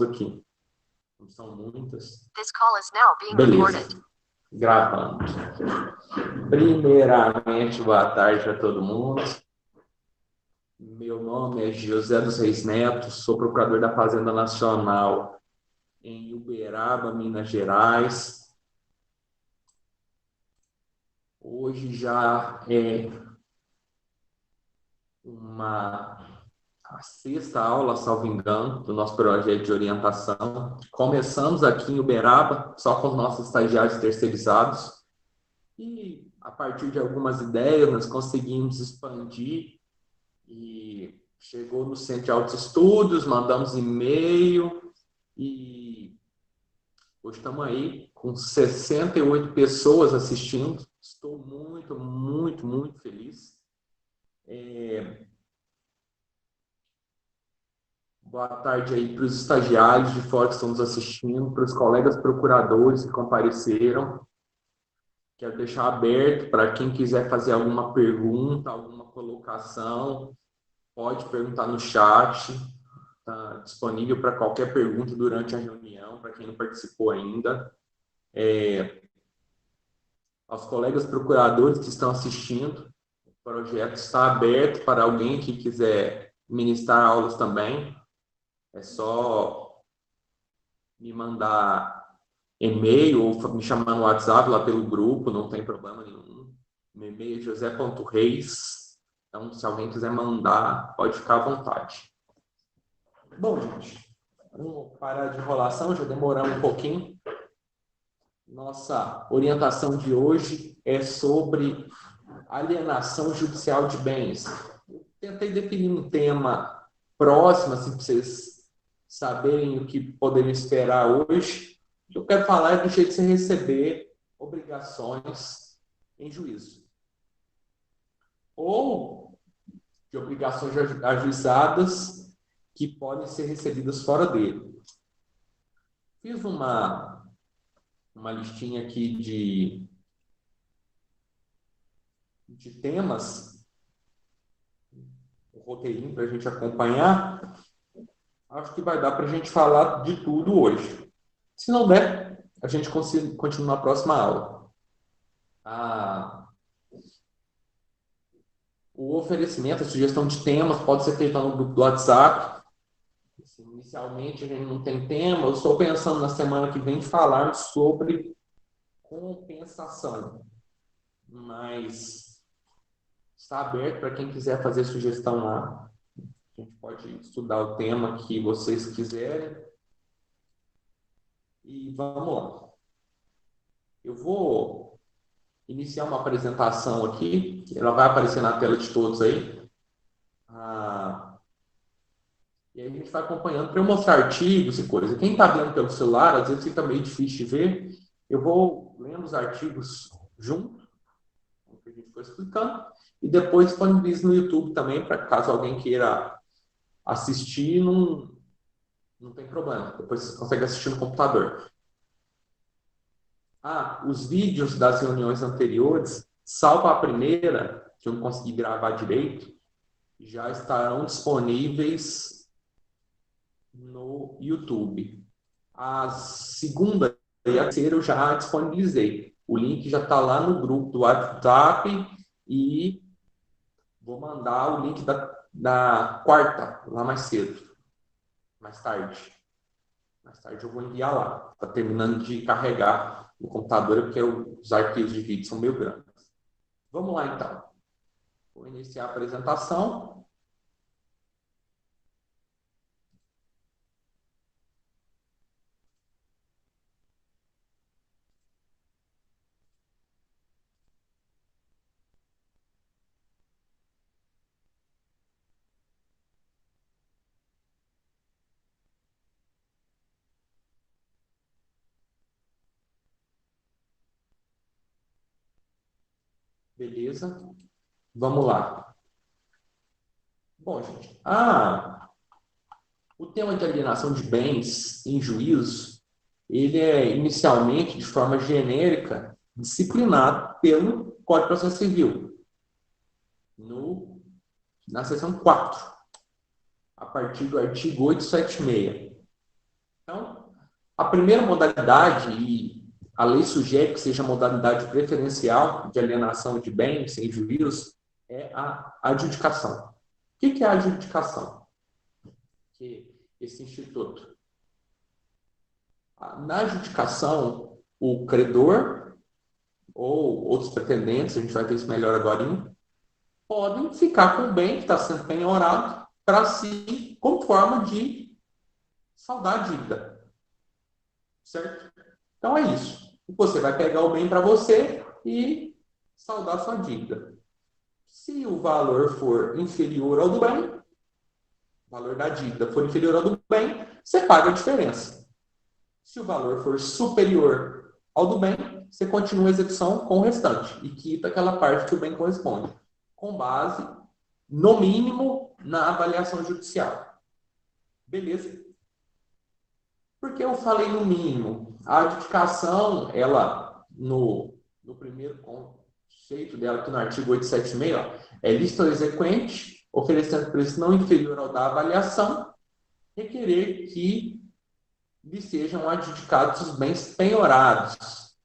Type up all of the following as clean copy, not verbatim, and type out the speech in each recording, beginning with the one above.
aqui. Não são muitas. This call is now being Beleza. recorded. Gravando. Primeiramente, boa tarde a todo mundo. Meu nome é José dos Reis Neto, sou procurador da Fazenda Nacional em Uberaba, Minas Gerais. Hoje já é a sexta aula, salvo engano, do nosso projeto de orientação. Começamos aqui em Uberaba, só com os nossos estagiários terceirizados. E, a partir de algumas ideias, nós conseguimos expandir e chegou no Centro de Altos Estudos, mandamos e-mail e hoje estamos aí com 68 pessoas assistindo. Estou muito, muito, muito feliz. Boa tarde aí para os estagiários de fora que estão nos assistindo, para os colegas procuradores que compareceram. Quero deixar aberto para quem quiser fazer alguma pergunta, alguma colocação, pode perguntar no chat. Está disponível para qualquer pergunta durante a reunião, para quem não participou ainda. Aos colegas procuradores que estão assistindo, o projeto está aberto para alguém que quiser ministrar aulas também. É só me mandar e-mail ou me chamar no WhatsApp lá pelo grupo, não tem problema nenhum. Meu e-mail é josé.reis. Então, se alguém quiser mandar, pode ficar à vontade. Bom, gente, vamos parar de enrolação, já demoramos um pouquinho. Nossa orientação de hoje é sobre alienação judicial de bens. Eu tentei definir um tema próximo, assim, para vocês saberem o que poderiam esperar hoje. O que eu quero falar é do jeito de você receber obrigações em juízo. Ou de obrigações ajuizadas que podem ser recebidas fora dele. Fiz uma listinha aqui de temas, um roteirinho para a gente acompanhar. Acho que vai dar para a gente falar de tudo hoje. Se não der, a gente continua na próxima aula. O oferecimento, a sugestão de temas pode ser feita no grupo do WhatsApp. Inicialmente, a gente não tem tema. Eu estou pensando na semana que vem falar sobre compensação. Mas está aberto para quem quiser fazer sugestão lá. A gente pode estudar o tema que vocês quiserem. E vamos lá. Eu vou iniciar uma apresentação aqui. Ela vai aparecer na tela de todos aí. E aí a gente vai acompanhando para eu mostrar artigos e coisas. Quem está vendo pelo celular, às vezes fica meio difícil de ver. Eu vou lendo os artigos junto, o que a gente foi explicando, e depois disponibilizo no YouTube também, para caso alguém queira assistir, não tem problema. Depois você consegue assistir no computador. Os vídeos das reuniões anteriores, salvo a primeira, que eu não consegui gravar direito, já estarão disponíveis no YouTube. A segunda e a terceira eu já disponibilizei. O link já está lá no grupo do WhatsApp e vou mandar o link da quarta, lá mais cedo, mais tarde. Mais tarde eu vou enviar lá. Está terminando de carregar o computador, porque os arquivos de vídeo são meio grandes. Vamos lá, então. Vou iniciar a apresentação. Beleza? Vamos lá. Bom, gente, o tema de alienação de bens em juízo, ele é inicialmente, de forma genérica, disciplinado pelo Código de Processo Civil, na seção 4, a partir do artigo 876. Então, a primeira modalidade, e a lei sugere que seja a modalidade preferencial de alienação de bens sem juízo, é a adjudicação. O que é a adjudicação? Que esse instituto. Na adjudicação, o credor ou outros pretendentes, a gente vai ver isso melhor agora, podem ficar com o bem que está sendo penhorado para si, como forma de saldar a dívida. Certo? Então é isso. Você vai pegar o bem para você e saldar sua dívida. Se o valor for inferior ao do bem, o valor da dívida for inferior ao do bem, você paga a diferença. Se o valor for superior ao do bem, você continua a execução com o restante e quita aquela parte que o bem corresponde, com base, no mínimo, na avaliação judicial. Beleza? Por que eu falei no mínimo? A adjudicação, ela, no primeiro conceito dela, aqui no artigo 876, ó, é lista ao exequente, oferecendo preço não inferior ao da avaliação, requerer que lhe sejam adjudicados os bens penhorados,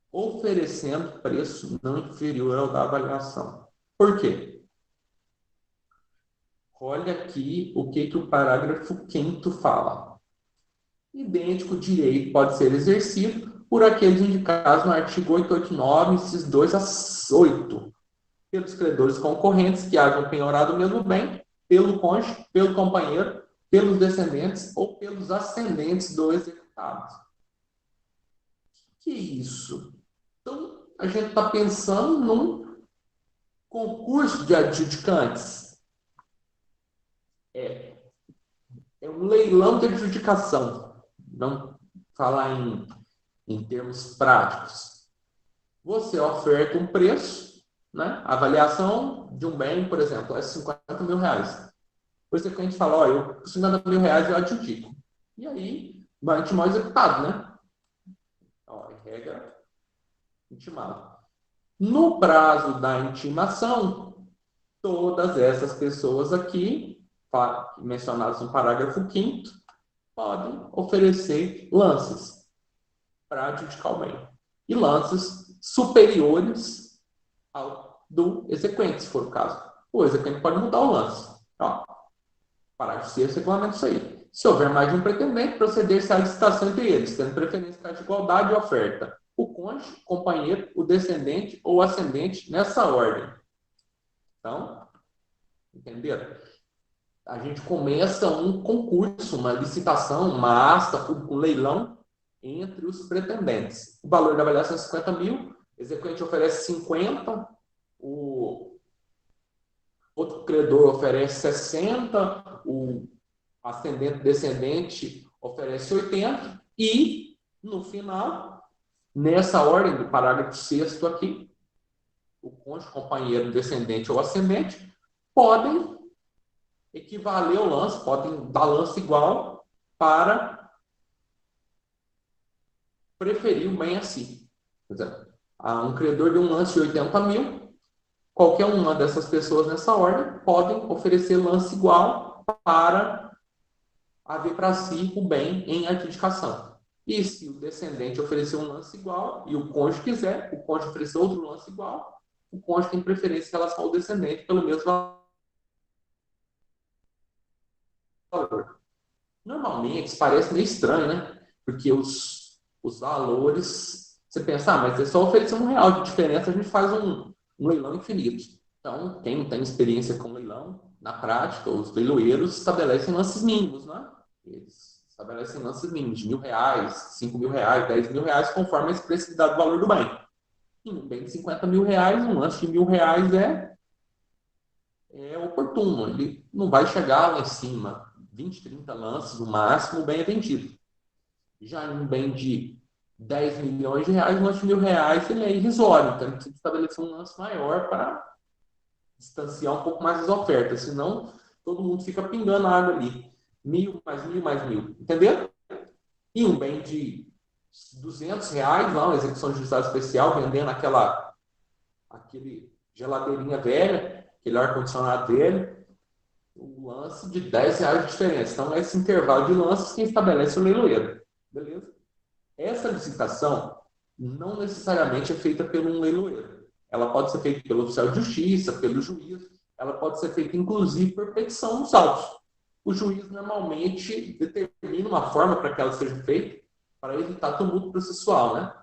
oferecendo preço não inferior ao da avaliação. Por quê? Olha aqui o que o parágrafo 5º fala. Idêntico direito pode ser exercido por aqueles indicados no artigo 889, incisos 2 a 8, pelos credores concorrentes que hajam penhorado o mesmo bem, pelo cônjuge, pelo companheiro, pelos descendentes ou pelos ascendentes do executado. Que isso? Então, a gente está pensando num concurso de adjudicantes. É um leilão de adjudicação. Não falar em termos práticos. Você oferta um preço, né? A avaliação de um bem, por exemplo, é 50 mil reais. Por isso que a gente fala, ó, eu, por 50 mil reais eu adjudico. E aí, vai intimar o executado, né? Ó, regra intimada. No prazo da intimação, todas essas pessoas aqui, mencionadas no parágrafo 5º, podem oferecer lances para adjudicar o bem. E lances superiores ao do exequente, se for o caso. O exequente pode mudar o lance. Ó, parágrafo 6º regulamenta isso aí. Se houver mais de um pretendente, proceder-se à licitação entre eles, tendo preferência para de igualdade de oferta. O cônjuge, companheiro, o descendente ou ascendente nessa ordem. Então, entenderam? A gente começa um concurso, uma licitação, uma asta, um leilão entre os pretendentes. O valor da avaliação é 50 mil, o exequente oferece 50, o outro credor oferece 60, o ascendente descendente oferece 80 e, no final, nessa ordem do parágrafo 6º aqui, o cônjuge, companheiro, descendente ou ascendente podem equivaler ao lance, podem dar lance igual para preferir o bem a si. Por exemplo, um credor de um lance de 80 mil, qualquer uma dessas pessoas nessa ordem podem oferecer lance igual para haver para si o bem em adjudicação. E se o descendente oferecer um lance igual e o cônjuge quiser, o cônjuge oferecer outro lance igual, o cônjuge tem preferência em relação ao descendente pelo mesmo valor. Normalmente, isso parece meio estranho, né? Porque os valores, você pensa, mas é só oferecer R$ 1 de diferença, a gente faz um leilão infinito. Então, quem não tem experiência com leilão, na prática, os leiloeiros estabelecem lances mínimos, né? Eles estabelecem lances mínimos de R$ 1.000, R$ 5.000, R$ 10.000, conforme a expressividade do valor do bem. E um bem de R$ 50.000, um lance de R$ 1.000 é oportuno. Ele não vai chegar lá em cima. 20, 30 lances, no máximo, o bem é vendido. Já em um bem de 10 milhões de reais, um lance de R$ 1.000, ele é irrisório. Então, ele precisa estabelecer um lance maior para distanciar um pouco mais as ofertas. Senão, todo mundo fica pingando água ali. 1.000, mais 1.000, mais 1.000. Entendeu? E um bem de R$ 200, lá, uma execução judicial especial, vendendo aquele geladeirinha velha, aquele ar-condicionado velho, lance de R$ 10 de diferença. Então, esse intervalo de lances quem estabelece o leiloeiro. Beleza? Essa licitação não necessariamente é feita por um leiloeiro. Ela pode ser feita pelo oficial de justiça, pelo juiz, ela pode ser feita, inclusive, por petição nos autos. O juiz normalmente determina uma forma para que ela seja feita para evitar tumulto processual, né?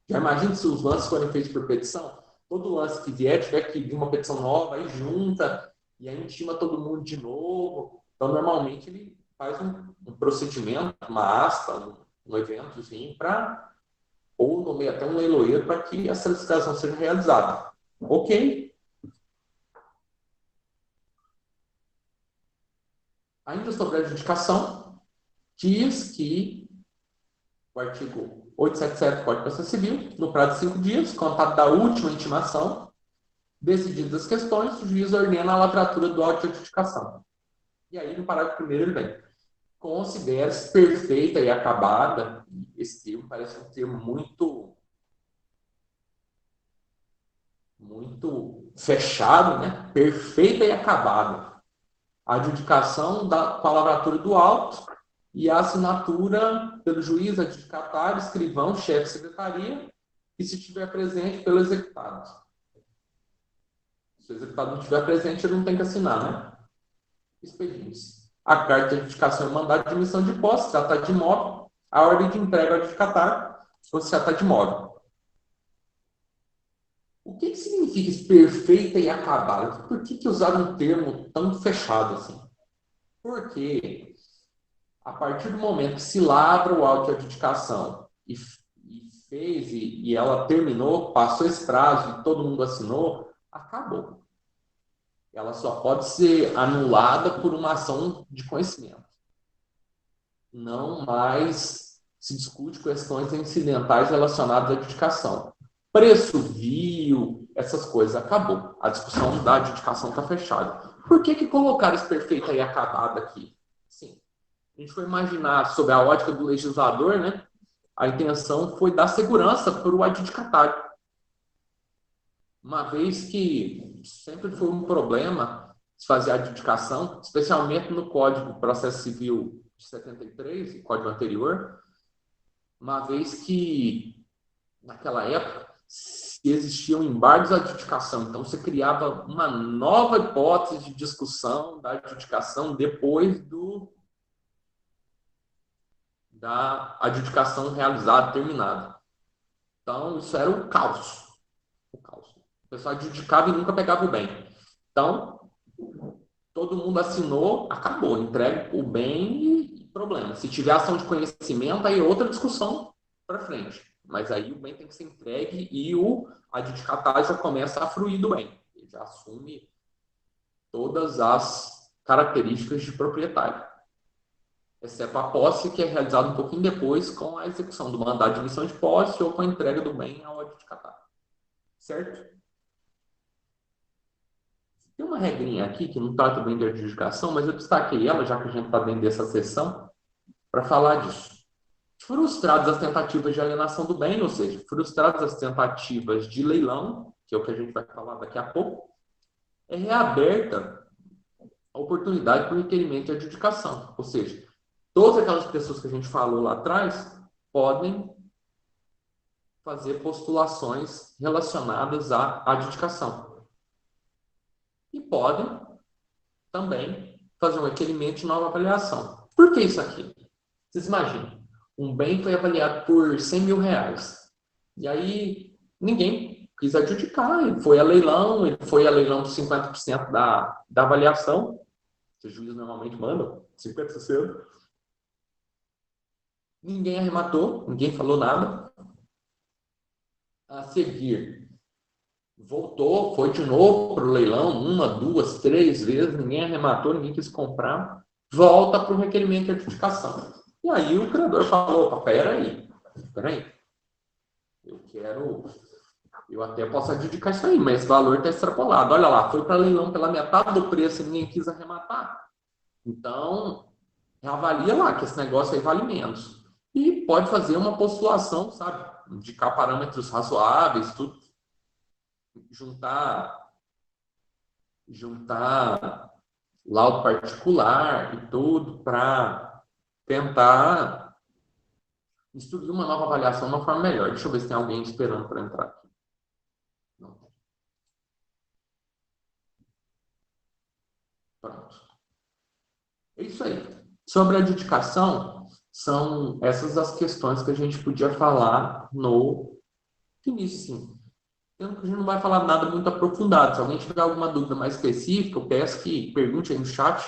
Já imagina se os lances forem feitos por petição? Todo lance que vier tiver que vir uma petição nova, aí junta, e aí intima todo mundo de novo. Então, normalmente, ele faz um procedimento, uma asta, um eventozinho para, ou nomeia até um leiloeiro para que essa licitação seja realizada. Ok? Ainda sobre a adjudicação, diz que o artigo 877 do Código de Processo Civil, no prazo de 5 dias, contado da última intimação, decididas as questões, o juiz ordena a lavratura do auto de adjudicação. E aí, no parágrafo primeiro, ele vem: considera-se perfeita e acabada. Esse termo parece um termo muito fechado, né? Perfeita e acabada. A adjudicação com a lavratura do auto e a assinatura pelo juiz, adjudicatário, escrivão, chefe de secretaria, e se estiver presente, pelo executado. Se o executado não estiver presente, ele não tem que assinar, né? Expedientes. A carta de adjudicação e mandado de emissão de posse, se tratar de imóvel, a ordem de entrega ao adjudicatário, ou se trata de imóvel. O que significa esse perfeita e acabada? Por que usaram um termo tão fechado assim? Porque a partir do momento que se lavra o auto de adjudicação e ela terminou, passou esse prazo e todo mundo assinou, acabou. Ela só pode ser anulada por uma ação de conhecimento. Não mais se discute questões incidentais relacionadas à adjudicação. Preço vil, essas coisas, acabou. A discussão da adjudicação está fechada. Por que colocaram esse perfeito aí acabado aqui? Sim. A gente foi imaginar, sob a ótica do legislador, né? A intenção foi dar segurança para o adjudicatário. Uma vez que sempre foi um problema se fazer a adjudicação, especialmente no Código de Processo Civil de 73, o código anterior, uma vez que, naquela época, existiam embargos à adjudicação. Então, você criava uma nova hipótese de discussão da adjudicação depois da adjudicação realizada, terminada. Então, isso era o caos. O caos. O pessoal adjudicava e nunca pegava o bem. Então, todo mundo assinou, acabou, entrega o bem e problema. Se tiver ação de conhecimento, aí é outra discussão para frente. Mas aí o bem tem que ser entregue e o adjudicatário já começa a fruir do bem. Ele já assume todas as características de proprietário. Exceto a posse, que é realizada um pouquinho depois com a execução do mandado de emissão de posse ou com a entrega do bem ao adjudicatário. Certo? Tem uma regrinha aqui que não trata bem de adjudicação, mas eu destaquei ela, já que a gente está dentro dessa sessão, para falar disso. Frustradas as tentativas de alienação do bem, ou seja, frustradas as tentativas de leilão, que é o que a gente vai falar daqui a pouco, é reaberta a oportunidade para o requerimento de adjudicação. Ou seja, todas aquelas pessoas que a gente falou lá atrás podem fazer postulações relacionadas à adjudicação. E podem também fazer um requerimento de nova avaliação. Por que isso aqui? Vocês imaginam, um bem foi avaliado por R$100 mil. E aí ninguém quis adjudicar, ele foi a leilão de 50% da avaliação. Os juízes normalmente mandam 50%. Ninguém arrematou, ninguém falou nada. A seguir, voltou, foi de novo para o leilão, 1, 2, 3 vezes, ninguém arrematou, ninguém quis comprar. Volta para o requerimento de adjudicação. E aí o credor falou: opa, peraí, eu até posso adjudicar isso aí, mas esse valor está extrapolado. Olha lá, foi para leilão pela metade do preço e ninguém quis arrematar. Então, avalia lá que esse negócio aí vale menos. E pode fazer uma postulação, sabe? Indicar parâmetros razoáveis, tudo. Juntar laudo particular e tudo para tentar instruir uma nova avaliação de uma forma melhor. Deixa eu ver se tem alguém esperando para entrar aqui. Não. Pronto. É isso aí. Sobre a adjudicação, são essas as questões que a gente podia falar no início, sim. A gente não vai falar nada muito aprofundado. Se alguém tiver alguma dúvida mais específica, eu peço que pergunte aí no chat,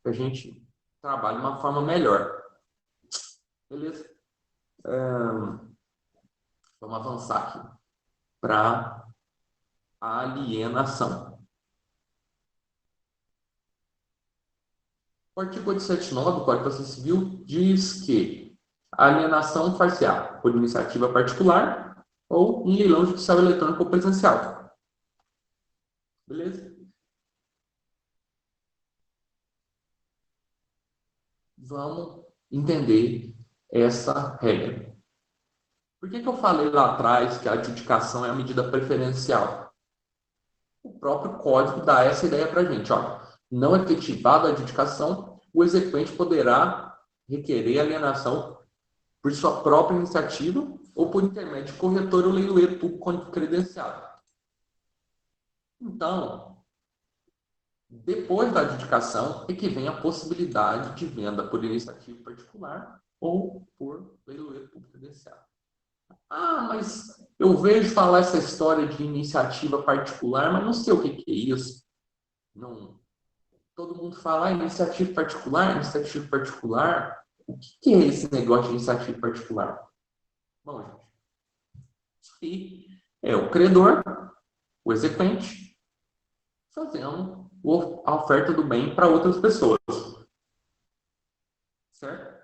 que a gente trabalhe de uma forma melhor. Beleza? Vamos avançar aqui para a alienação. O artigo 879 do Código de Processo Civil diz que a alienação far-se-á por iniciativa particular ou em leilão judicial eletrônico ou presencial. Beleza? Vamos entender essa regra. Por que eu falei lá atrás que a adjudicação é a medida preferencial? O próprio código dá essa ideia para a gente. Ó, não efetivada a adjudicação, o exequente poderá requerer alienação por sua própria iniciativa ou por intermédio de corretor ou leiloeiro público credenciado. Então, depois da adjudicação é que vem a possibilidade de venda por iniciativa particular ou por leiloeiro público credenciado. Ah, mas eu vejo falar essa história de iniciativa particular, mas não sei o que é isso. Não, todo mundo fala iniciativa particular, iniciativa particular. O que é esse negócio de iniciativa particular? Bom, gente, isso aí é o credor, o exequente, fazendo a oferta do bem para outras pessoas. Certo?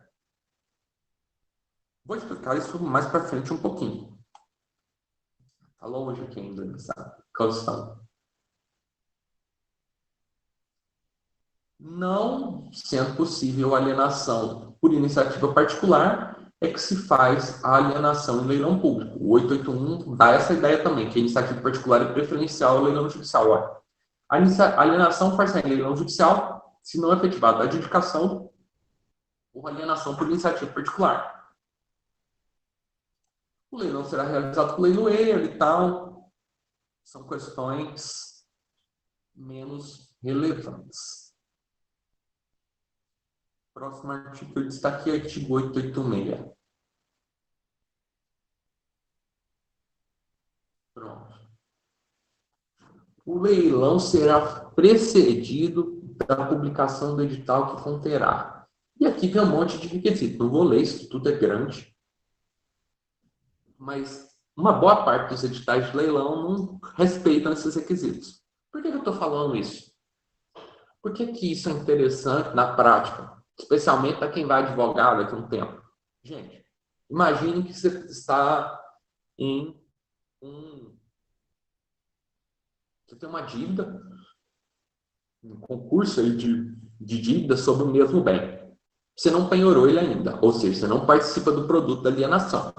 Vou explicar isso mais para frente um pouquinho. Está longe aqui ainda nessa canção. Não sendo possível a alienação por iniciativa particular, é que se faz a alienação em leilão público. O 881 dá essa ideia também, que a iniciativa particular é preferencial ao leilão judicial. Olha, a alienação faz em leilão judicial se não efetivada a adjudicação ou alienação por iniciativa particular. O leilão será realizado por leiloeiro e tal. São questões menos relevantes. Próximo artigo que eu destaquei é o artigo 886. Pronto. O leilão será precedido da publicação do edital que conterá. E aqui tem um monte de requisitos. Não vou ler, isso tudo é grande. Mas uma boa parte dos editais de leilão não respeitam esses requisitos. Por que eu estou falando isso? Por que isso é interessante na prática? Especialmente para quem vai advogar daqui a um tempo. Gente, imagine que você está em você tem uma dívida, um concurso aí de dívida sobre o mesmo bem. Você não penhorou ele ainda, ou seja, você não participa do produto da alienação.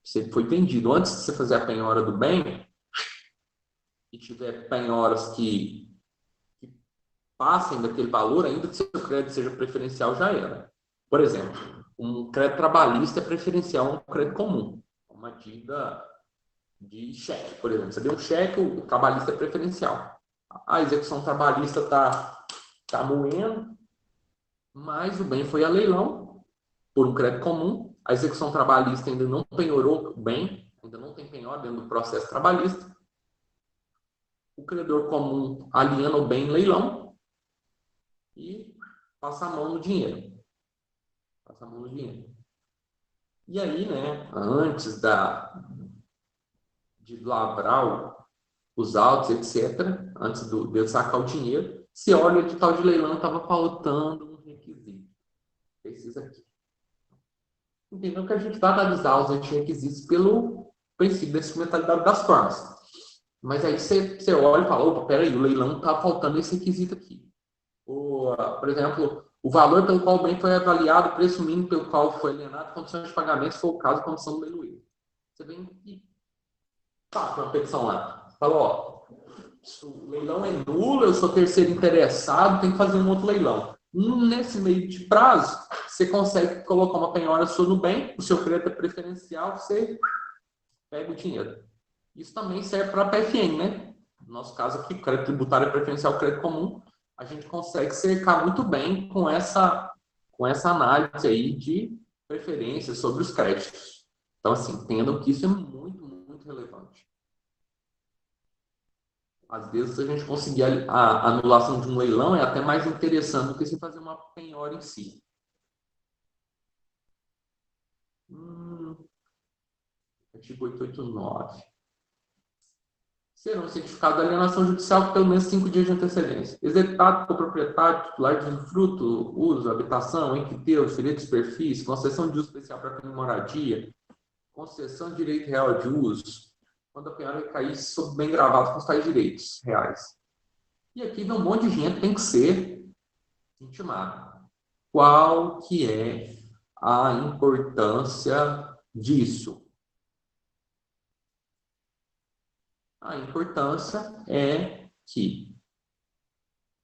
Você foi vendido antes de você fazer a penhora do bem, e tiver penhoras que passem daquele valor, ainda que seu crédito seja preferencial, já era. Por exemplo, um crédito trabalhista é preferencial a um crédito comum. Uma dívida de cheque, por exemplo. Você deu um cheque, o trabalhista é preferencial. A execução trabalhista está moendo, mas o bem foi a leilão por um crédito comum. A execução trabalhista ainda não penhorou o bem, ainda não tem penhora dentro do processo trabalhista. O credor comum aliena o bem em leilão e passa a mão no dinheiro. Passa a mão no dinheiro. E aí, né, antes de lavrar os autos, etc., antes de eu sacar o dinheiro, se olha o edital de leilão, estava faltando um requisito. Precisa aqui. Entendeu que a gente vai analisar os antirrequisitos pelo princípio da instrumentalidade das formas. Mas aí você olha e fala, opa, peraí, o leilão está faltando esse requisito aqui. Ou, por exemplo, o valor pelo qual o bem foi avaliado, o preço mínimo pelo qual foi alienado, condições de pagamento, se for o caso, condição do leiloeiro. Você vem e passa uma petição lá. Fala, ó, o leilão é nulo, eu sou terceiro interessado, tem que fazer um outro leilão. Nesse meio de prazo, você consegue colocar uma penhora sua no bem, o seu crédito é preferencial, você pega o dinheiro. Isso também serve para a PFN, né? No nosso caso aqui, crédito tributário preferencial, crédito comum, a gente consegue cercar muito bem com essa análise aí de preferência sobre os créditos. Então, assim, entendam que isso é muito, muito relevante. Às vezes, a gente conseguir a anulação de um leilão é até mais interessante do que se fazer uma penhora em si. Artigo 889. Serão certificados de alienação judicial por pelo menos 5 dias de antecedência. Executado por proprietário, titular de usufruto, uso, habitação, empreiteiro, direito de superfície, concessão de uso especial para fim de moradia, concessão de direito real de uso, quando a penhora recair sob bem gravado com os tais direitos reais. E aqui vem um monte de gente que tem que ser intimado. Qual que é a importância disso? A importância é que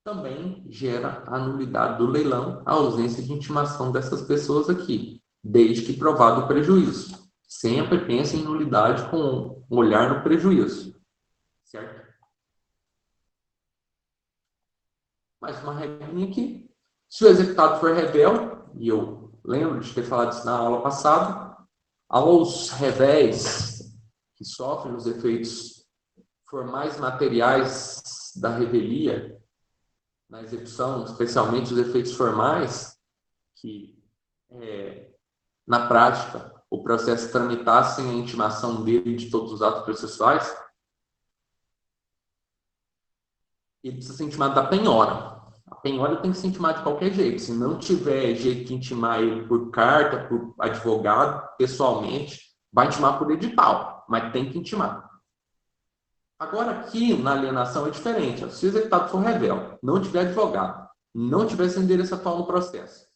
também gera a nulidade do leilão a ausência de intimação dessas pessoas aqui, desde que provado o prejuízo. Sempre pense em nulidade com um olhar no prejuízo, certo? Mais uma regrinha aqui. Se o executado for rebelde, e eu lembro de ter falado isso na aula passada, aos revés que sofrem os efeitos formais materiais da revelia, na execução, especialmente os efeitos formais, que na prática o processo tramitasse sem a intimação dele de todos os atos processuais, ele precisa ser intimado da penhora. A penhora tem que ser intimada de qualquer jeito. Se não tiver jeito de intimar ele por carta, por advogado, pessoalmente, vai intimar por edital, mas tem que intimar. Agora, aqui na alienação é diferente. Se o executado for rebelde, não tiver advogado, não tiver seu endereço atual no processo,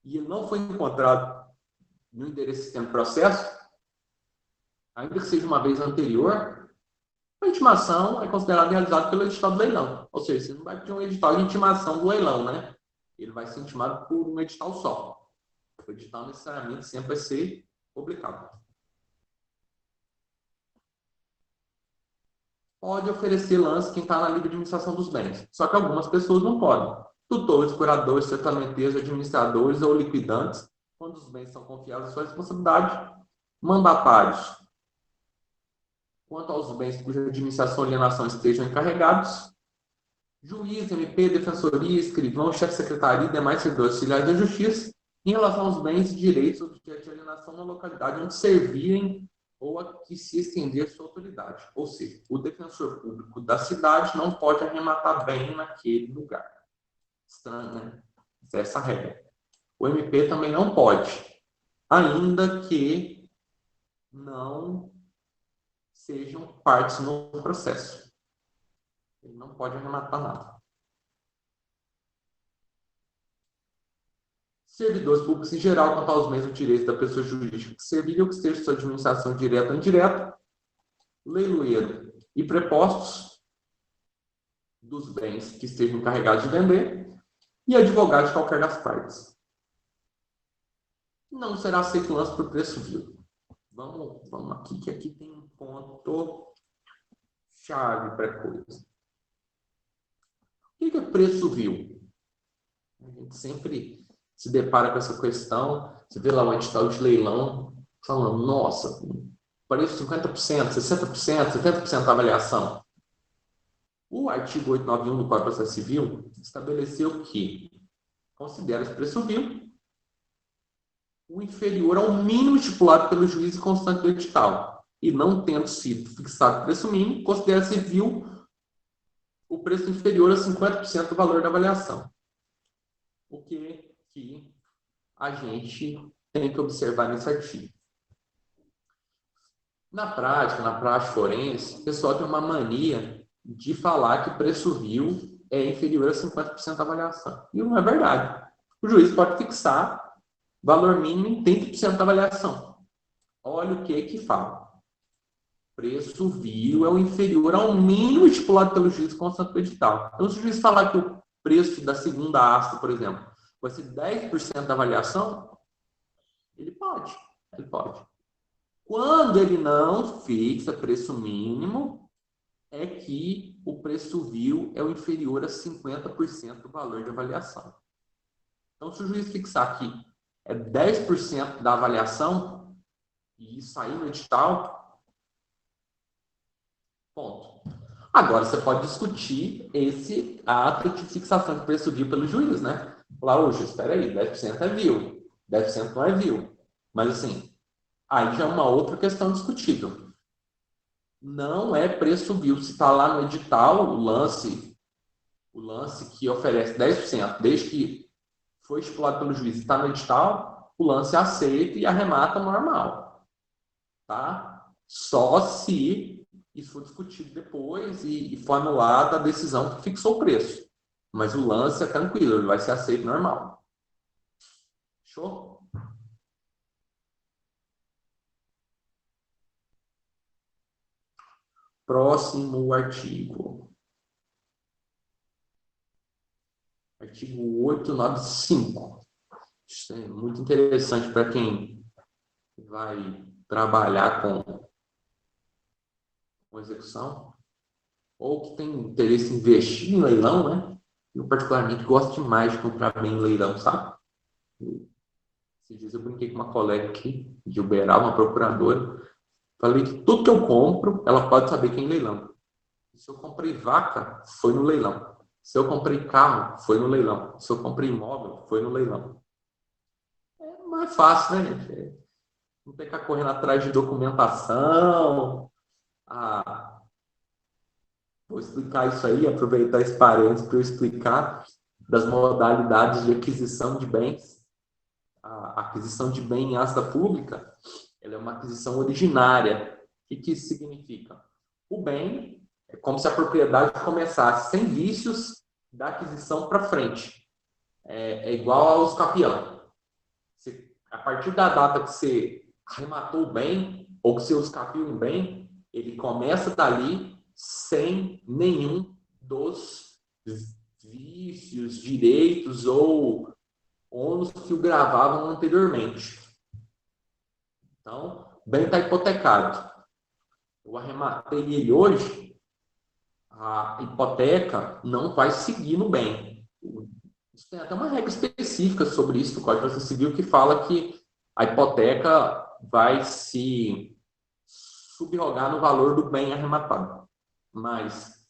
e ele não foi encontrado no endereço sistema de processo, ainda que seja uma vez anterior, a intimação é considerada realizada pelo edital do leilão. Ou seja, você não vai pedir um edital de intimação do leilão, né? Ele vai ser intimado por um edital só. O edital necessariamente sempre vai ser publicado. Pode oferecer lance quem está na livre administração dos bens. Só que algumas pessoas não podem. Tutores, curadores, testamenteiros, administradores ou liquidantes, quando os bens são confiados à sua responsabilidade, mandatários, quanto aos bens cuja administração e alienação estejam encarregados, juiz, MP, defensoria, escrivão, chefe de secretaria e demais servidores auxiliares da justiça, em relação aos bens e direitos objeto de alienação na localidade onde servirem ou a que se estender sua autoridade. Ou seja, o defensor público da cidade não pode arrematar bem naquele lugar. Estranho, né? Essa é a regra. O MP também não pode, ainda que não sejam partes no processo. Ele não pode arrematar nada. Servidores públicos em geral, quanto aos mesmos direitos da pessoa jurídica que servir ou que esteja sua administração direta ou indireta, leiloeiro e prepostos dos bens que estejam encarregados de vender e advogado de qualquer das partes. Não será aceito lance por preço vil. Vamos aqui, que aqui tem um ponto chave para coisa. O que é preço vil? A gente sempre se depara com essa questão, você vê lá o edital de leilão, falando, nossa, preço 50%, 60%, 70% da avaliação. O artigo 891 do Código de Processo Civil estabeleceu que considera esse preço vil o inferior ao mínimo estipulado pelo juiz e constante do edital, e não tendo sido fixado o preço mínimo, considera-se vil o preço inferior a 50% do valor da avaliação. O que a gente tem que observar nesse artigo. Na prática forense, o pessoal tem uma mania de falar que preço vil é inferior a 50% da avaliação. E não é verdade. O juiz pode fixar valor mínimo em 30% da avaliação. Olha o que fala. preço vil é o inferior ao mínimo estipulado pelo juiz constante do edital. Então, se o juiz falar que o preço da segunda asta, por exemplo, vai ser 10% da avaliação, ele pode. Ele pode. Quando ele não fixa preço mínimo, é que o preço vil é o inferior a 50% do valor de avaliação. Então, se o juiz fixar que é 10% da avaliação, e isso aí no edital, ponto. Agora, você pode discutir esse ato de fixação de preço vil pelo juiz, né? Falar, ô, juiz, espera aí, 10% é vil, 10% não é vil. Mas, assim, aí já é uma outra questão discutível. Não é preço vil. Se está lá no edital, o lance que oferece 10%, desde que foi estipulado pelo juiz, está no edital, o lance aceita e arremata normal. Tá? Só se isso for discutido depois e for anulada a decisão que fixou o preço. Mas o lance é tranquilo, ele vai ser aceito normal. Show? Próximo artigo. Artigo 895. Isso é muito interessante para quem vai trabalhar com execução ou que tem interesse em investir em leilão, né? Eu, particularmente, gosto demais de comprar bem em leilão, sabe? Esses dias eu brinquei com uma colega aqui, de Uberaba, uma procuradora. Falei que tudo que eu compro, ela pode saber quem é leilão. Se eu comprei vaca, foi no leilão. Se eu comprei carro, foi no leilão. Se eu comprei imóvel, foi no leilão. É mais fácil, né, gente? Não tem que ficar correndo atrás de documentação. Ah, vou explicar isso aí, aproveitar esse parênteses para eu explicar das modalidades de aquisição de bens. A aquisição de bem em asta pública, ela é uma aquisição originária. O que isso significa? O bem é como se a propriedade começasse sem vícios da aquisição para frente. É igual ao escapião. A partir da data que você arrematou o bem, ou que você escapiou um bem, ele começa dali sem nenhum dos vícios, direitos ou ônus que o gravavam anteriormente. Então, o bem está hipotecado. Eu arrematei ele hoje, a hipoteca não vai seguir no bem. Isso tem até uma regra específica sobre isso do Código de Processo Civil que fala que a hipoteca vai se subrogar no valor do bem arrematado. Mas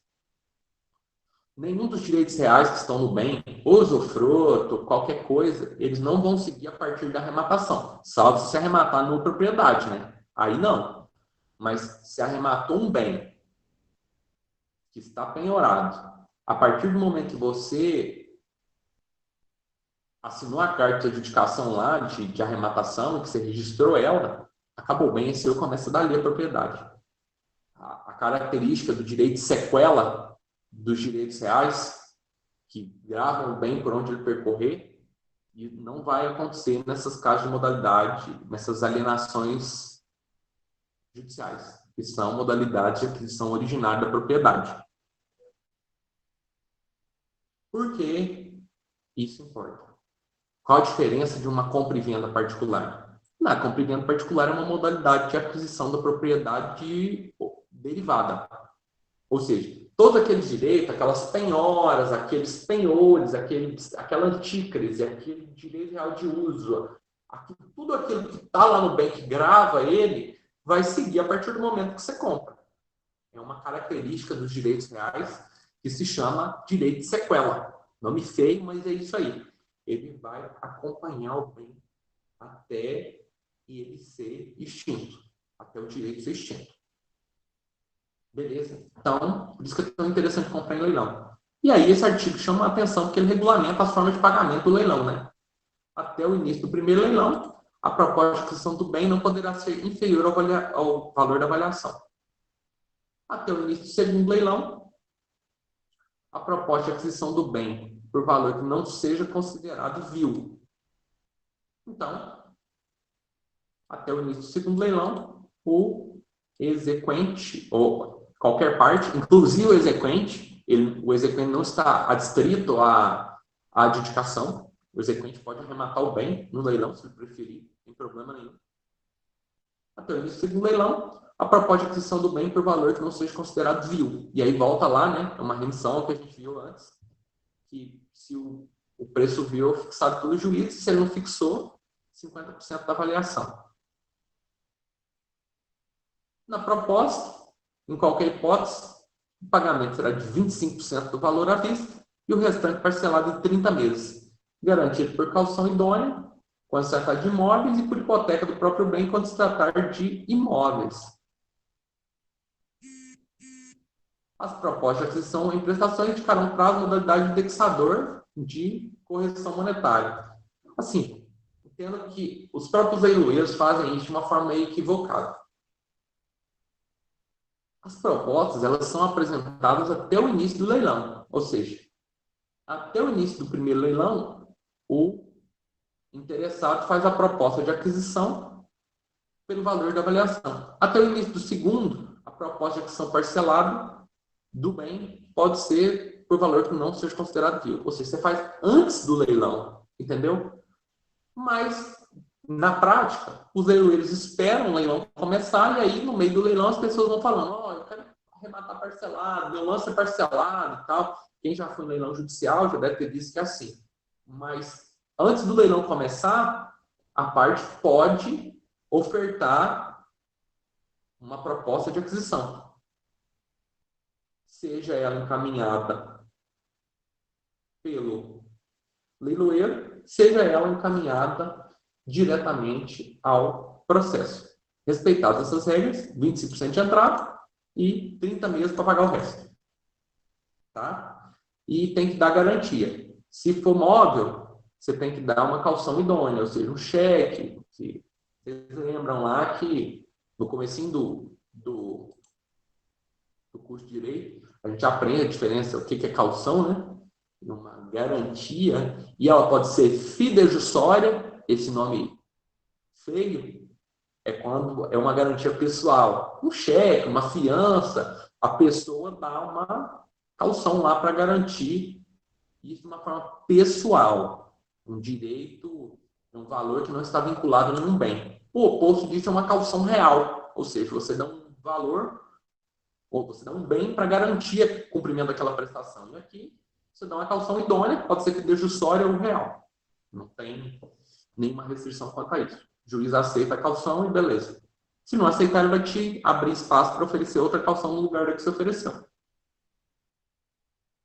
nenhum dos direitos reais que estão no bem, usufruto, qualquer coisa, eles não vão seguir a partir da arrematação, salvo se arrematar numa propriedade, né? Aí não. Mas se arrematou um bem que está penhorado, a partir do momento que você assinou a carta de adjudicação lá, de arrematação, que você registrou ela, acabou o bem, é seu, começa dali a propriedade. A característica do direito de sequela dos direitos reais, que gravam o bem por onde ele percorrer, e não vai acontecer nessas casos de modalidade, nessas alienações judiciais, que são modalidades de aquisição originária da propriedade. Por que isso importa? Qual a diferença de uma compra e venda particular? Na compra e venda particular é uma modalidade de aquisição da propriedade derivada. Ou seja, todos aqueles direitos, aquelas penhoras, aqueles penhores, aquela antícrise, aquele direito real de uso, tudo aquilo que está lá no bem que grava ele, vai seguir a partir do momento que você compra. É uma característica dos direitos reais que se chama direito de sequela. Nome feio, mas é isso aí. Ele vai acompanhar o bem até ele ser extinto, até o direito ser extinto. Beleza? Então, por isso que é tão interessante comprar em leilão. E aí, esse artigo chama a atenção porque ele regulamenta as formas de pagamento do leilão, né? Até o início do primeiro leilão, a proposta de aquisição do bem não poderá ser inferior ao valor da avaliação. Até o início do segundo leilão, a proposta de aquisição do bem por valor que não seja considerado vil. Então, até o início do segundo leilão, o exequente, ou qualquer parte, inclusive o exequente, o exequente não está adstrito à adjudicação. O exequente pode arrematar o bem no leilão, se ele preferir, sem problema nenhum. Até o início do leilão, a proposta de aquisição do bem por valor que não seja considerado vil. E aí volta lá, né? É uma remissão ao que a gente viu antes, que se o preço vil é fixado pelo juiz, se ele não fixou, 50% da avaliação. Na proposta, em qualquer hipótese, o pagamento será de 25% do valor à vista e o restante parcelado em 30 meses, garantido por caução idônea, quando se tratar de imóveis, e por hipoteca do próprio bem, quando se tratar de imóveis. As propostas de aquisição em prestação indicarão prazo, modalidade de indexador de correção monetária. Assim, entendo que os próprios leiloeiros fazem isso de uma forma meio equivocada. As propostas, elas são apresentadas até o início do leilão, ou seja, até o início do primeiro leilão, o interessado faz a proposta de aquisição pelo valor da avaliação. Até o início do segundo, a proposta de aquisição parcelada do bem pode ser por valor que não seja considerado vil. Ou seja, você faz antes do leilão, entendeu? Mas, na prática, os leiloeiros esperam o leilão começar e aí, no meio do leilão, as pessoas vão falando, eu quero arrematar parcelado, meu lance é parcelado e tal. Quem já foi em leilão judicial já deve ter visto que é assim. Mas, antes do leilão começar, a parte pode ofertar uma proposta de aquisição. Seja ela encaminhada pelo leiloeiro, seja ela encaminhada diretamente ao processo. Respeitadas essas regras, 25% de entrada e 30 meses para pagar o resto. Tá? E tem que dar garantia. Se for móvel, você tem que dar uma caução idônea, ou seja, um cheque. Vocês lembram lá que no comecinho do curso de Direito, a gente aprende a diferença, o que é caução, né? Uma garantia, e ela pode ser fidejussória, esse nome feio, é quando é uma garantia pessoal. Um cheque, uma fiança, a pessoa dá uma caução lá para garantir isso de uma forma pessoal, um direito, um valor que não está vinculado a nenhum bem. O oposto disso é uma caução real, ou seja, você dá um valor ou você dá um bem para garantir o cumprimento daquela prestação. E aqui você dá uma caução idônea, pode ser fidejussória ou real. Não tem nenhuma restrição quanto a isso. O juiz aceita a caução e beleza. Se não aceitar, ele vai te abrir espaço para oferecer outra caução no lugar da que você ofereceu.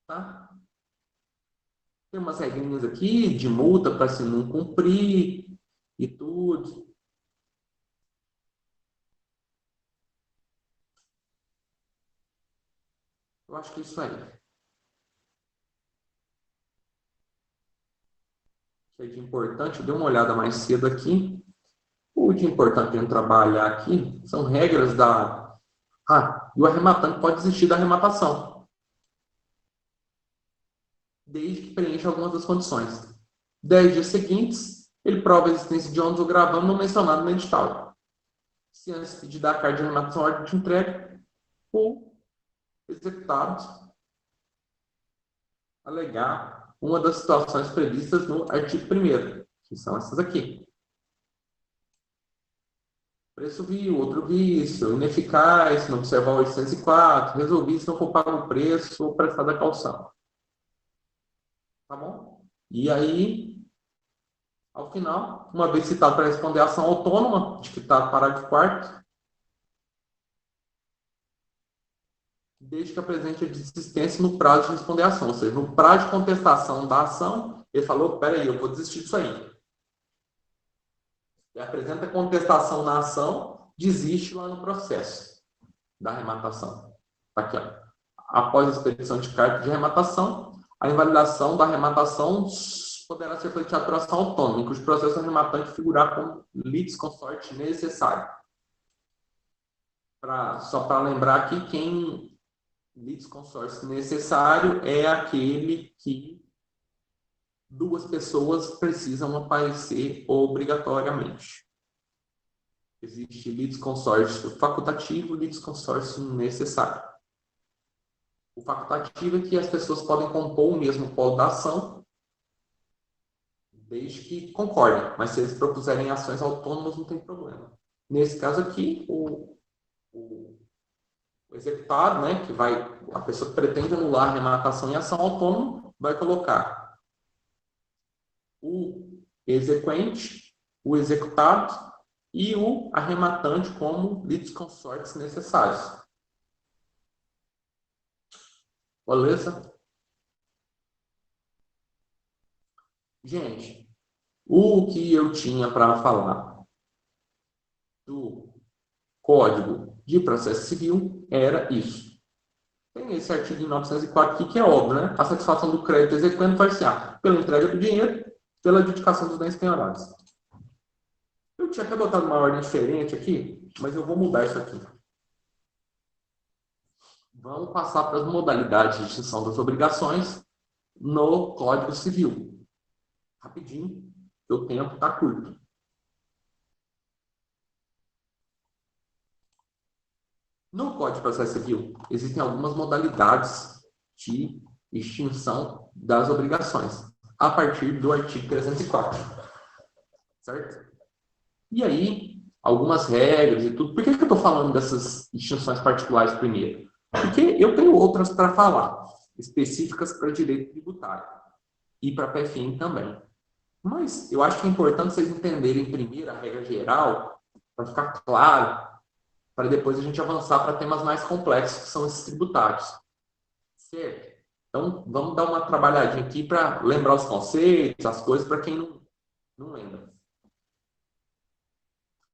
Tá? Tem umas regrinhas aqui de multa para se não cumprir e tudo. Eu acho que é isso aí. Que é de importante, eu dei uma olhada mais cedo aqui. O de importante em trabalhar aqui são regras da. E o arrematante pode desistir da arrematação, desde que preencha algumas das condições. 10 dias seguintes, ele prova a existência de ônus ou gravame não mencionado no edital. Se antes de dar a carta de arrematação, ordem de entrega, ou executado, alegar uma das situações previstas no artigo 1º, que são essas aqui. Preço vil, outro vício, ineficaz, não observar o 804, resolvido se não for pago o preço ou prestada a caução. Tá bom? E aí, ao final, uma vez citado para responder a ação autônoma, de que está parágrafo 4º, desde que apresente a desistência no prazo de responder a ação. Ou seja, no prazo de contestação da ação, ele falou, peraí, eu vou desistir disso aí. Ele apresenta contestação na ação, desiste lá no processo da arrematação. Tá aqui, ó. Após a expedição de carta de arrematação, a invalidação da arrematação poderá ser pleiteada por ação autônoma, em cujo processo arrematante figurar como litisconsorte necessário. Só para lembrar aqui, quem litisconsórcio necessário é aquele que duas pessoas precisam aparecer obrigatoriamente. Existe litisconsórcio facultativo e litisconsórcio necessário. O facultativo é que as pessoas podem compor o mesmo polo da ação, desde que concordem, mas se eles propuserem ações autônomas, não tem problema. Nesse caso aqui, o executado, né, a pessoa que pretende anular a arrematação em ação autônoma, vai colocar o exequente, o executado e o arrematante como litisconsortes necessários. Beleza? Gente, o que eu tinha para falar do Código de Processo Civil era isso. Tem esse artigo em 904 aqui que é óbvio, né? A satisfação do crédito exequente parcial pela entrega do dinheiro, pela adjudicação dos bens penhorados. Eu tinha até botado uma ordem diferente aqui, mas eu vou mudar isso aqui. Vamos passar para as modalidades de extinção das obrigações no Código Civil. Rapidinho, porque o tempo está curto. No Código de Processo Civil, existem algumas modalidades de extinção das obrigações, a partir do artigo 304. Certo? E aí, algumas regras e tudo. Por que eu estou falando dessas extinções particulares primeiro? Porque eu tenho outras para falar, específicas para direito tributário e para PFM também. Mas eu acho que é importante vocês entenderem primeiro a regra geral, para ficar claro, para depois a gente avançar para temas mais complexos, que são esses tributários. Certo? Então, vamos dar uma trabalhadinha aqui para lembrar os conceitos, as coisas, para quem não lembra.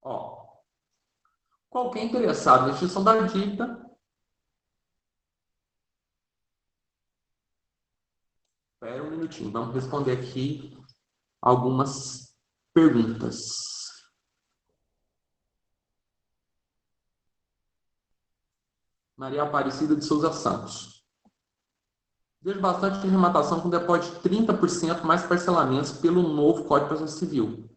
Ó, qualquer interessado na extinção da dívida, espera um minutinho, vamos responder aqui algumas perguntas. Maria Aparecida de Souza Santos. Vejo bastante arrematação com depósito de 30% mais parcelamentos pelo novo Código de Processo Civil.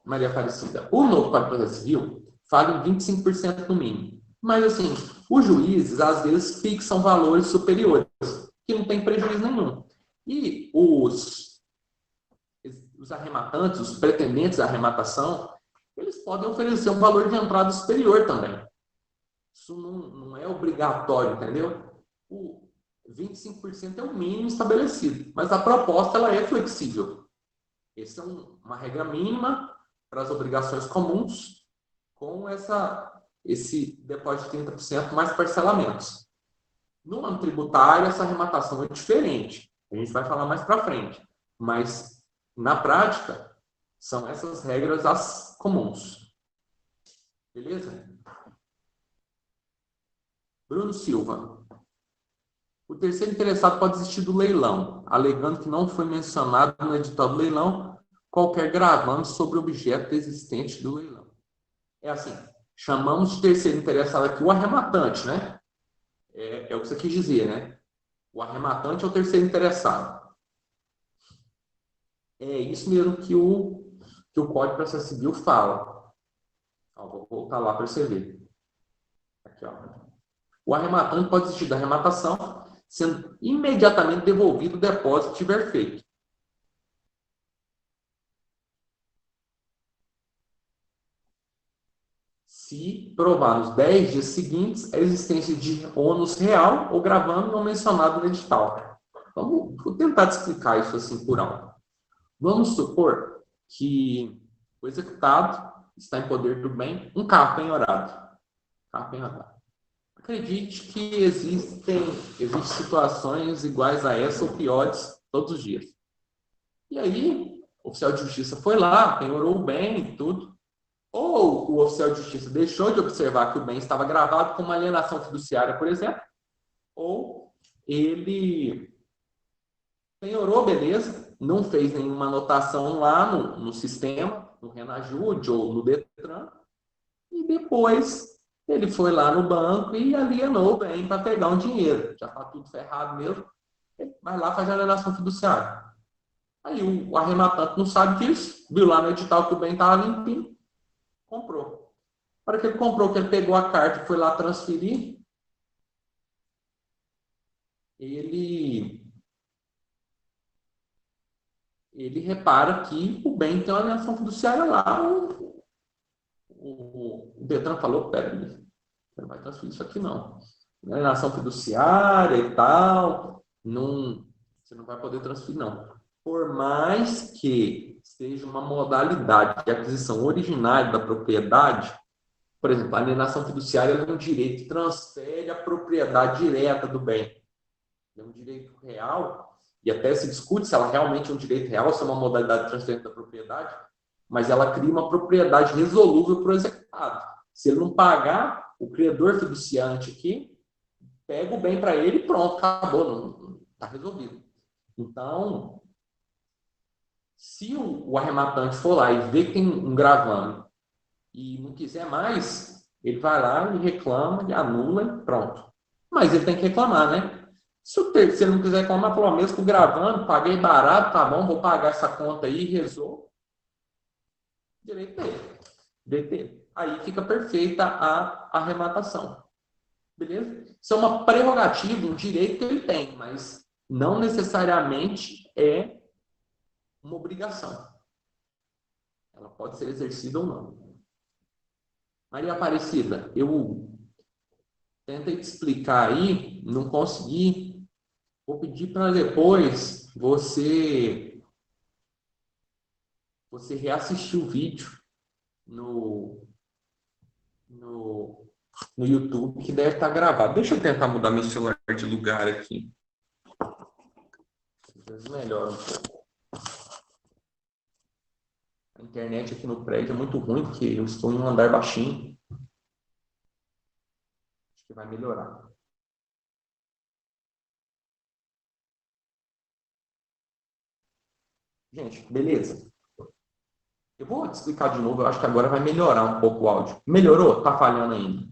Maria Aparecida, o novo Código de Processo Civil fala em 25% no mínimo. Mas, assim, os juízes, às vezes, fixam valores superiores, que não tem prejuízo nenhum. E os arrematantes, os pretendentes à arrematação, eles podem oferecer um valor de entrada superior também. Isso não é obrigatório, entendeu? O 25% é o mínimo estabelecido, mas a proposta ela é flexível. Essa é uma regra mínima para as obrigações comuns, com esse depósito de 30% mais parcelamentos. No âmbito tributário, essa arrematação é diferente. A gente vai falar mais para frente. Mas, na prática, são essas regras as comuns. Beleza? Bruno Silva. O terceiro interessado pode desistir do leilão, alegando que não foi mencionado no edital do leilão qualquer gravame sobre o objeto existente do leilão. É assim, chamamos de terceiro interessado aqui o arrematante, né? É o que você quis dizer, né? O arrematante é o terceiro interessado. É isso mesmo que o Código de Processo Civil fala. Ó, vou voltar lá para você ver. Aqui, ó. O arrematante pode desistir da arrematação, sendo imediatamente devolvido o depósito que tiver feito. Se provar nos 10 dias seguintes a existência de ônus real ou gravame não mencionado no edital. Vou tentar te explicar isso assim por alto. Vamos supor que o executado está em poder do bem um carro penhorado. Acredite que existem situações iguais a essa ou piores todos os dias. E aí, o oficial de justiça foi lá, penhorou o bem e tudo. Ou o oficial de justiça deixou de observar que o bem estava gravado com uma alienação fiduciária, por exemplo, ou ele penhorou, beleza, não fez nenhuma anotação lá no sistema, no Renajude ou no Detran, e depois ele foi lá no banco e alienou o bem para pegar um dinheiro. Já está tudo ferrado mesmo, ele vai lá e faz a alienação fiduciária. Aí o arrematante não sabe disso, viu lá no edital que o bem estava limpinho, comprou. Para que ele comprou, que ele pegou a carta e foi lá transferir, ele repara que o bem tem uma alienação fiduciária lá. O Detran falou, peraí, você não vai transferir isso aqui não. Alienação fiduciária e tal, não, você não vai poder transferir não. Por mais que seja uma modalidade de aquisição originária da propriedade, por exemplo, a alienação fiduciária é um direito que transfere a propriedade direta do bem. É um direito real, e até se discute se ela realmente é um direito real, se é uma modalidade de transferência da propriedade, mas ela cria uma propriedade resolúvel para o executado. Se ele não pagar, o credor fiduciante aqui pega o bem para ele e pronto, acabou, está resolvido. Então, se o arrematante for lá e vê que tem um gravame e não quiser mais, ele vai lá e reclama, e anula e pronto. Mas ele tem que reclamar, né? Se ele não quiser reclamar, pelo menos com gravando, paguei barato, tá bom, vou pagar essa conta aí e resolvo. Direito dele. Direito dele. Aí fica perfeita a arrematação. Beleza? Isso é uma prerrogativa, um direito que ele tem, mas não necessariamente é uma obrigação. Ela pode ser exercida ou não. Maria Aparecida, eu tentei te explicar aí, não consegui. Vou pedir para depois você reassistir o vídeo no, no, no YouTube, que deve estar gravado. Deixa eu tentar mudar meu celular de lugar aqui. Às vezes melhora um pouco. A internet aqui no prédio é muito ruim, porque eu estou em um andar baixinho. Acho que vai melhorar. Gente, beleza. Eu vou te explicar de novo, eu acho que agora vai melhorar um pouco o áudio. Melhorou? Tá falhando ainda?